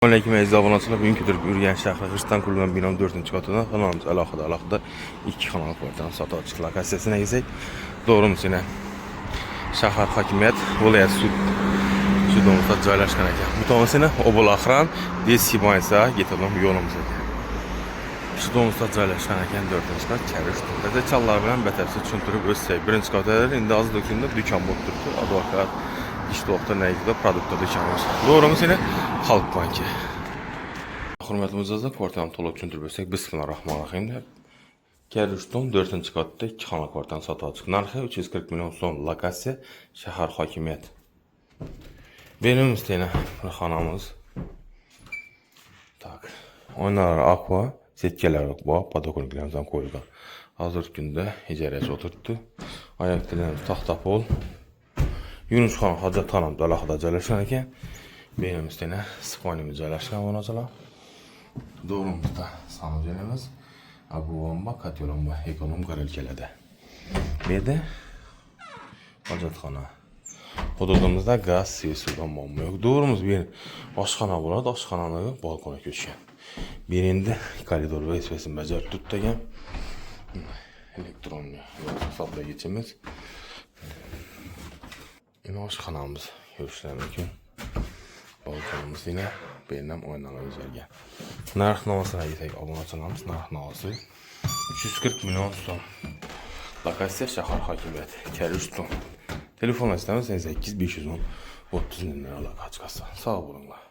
Aleyküm əziz abunəçilər, bugünkü Türk Ürgən şəhəri Hırstan Kulübü'nün binanın 4-cü qatında kanalımız əlaqədə 2 kanal portalının satı açıq lokasiyasına gitsək. Doğrumuz yine şəhər hakimiyyət vilayət südumuzda joylashgan ekan. Mütəmsini Obulaxran Desiban ise getirdim yolumuza. Südumuzda joylashgan ekan 4-cü qat Kəriş Təzə çallar bilan bətəfsil düşündürüb öz 1-ci qatdadır. İndi az dökündə dükan boşdur. Advokat İşte orta neydi produktda dükanımız. Doğrumuz yine Halk Banki. Hürmətimizdə kvartalın tolu üçün bilsək, Bismillahirrahmanirrahim. Kəriş 4-cü qatda 2 xana kvartalın satı açıq. Narxı 340 milyon son lokasiya şəhər hakimiyyət. Benim istəyinə xanamız. Tak. Oynar aqua, setkələr var, padokoniklərimizdən qoyulgan. Hazır gündə icarəçi oturtdu. Ayaq dillərimiz taxta pol. Yunus xan Hacət xanım dalaqda joylashgan ekan. Benim istəyinə Spaniyamız joylashgan olacaq. Doğrumuzda sanujelimiz Abu Bomba, Katyolomba, ekonom qaralkələdə. Bir də Hacətxana. Hududumuzda qaz, suyu, sudan bomba yox. Doğrumuz bir aşxana var, aşxananı balkona köçkən. Birində koridor və isvesin bəcər tutdəgən elektronlu sabla geçimiz. Yine aşxanamız görüşlər mümkün. Balkonumuz yine beynəm oynanır üzərgə. Narx navasına gitsək, abunəçilərimiz narx navası 340 milyon son. Lokasiya şəhər hakimiyyət, Kəriş Telefon istəməz 8 510 30 min lira alaq açıqası. Sağ olunlar.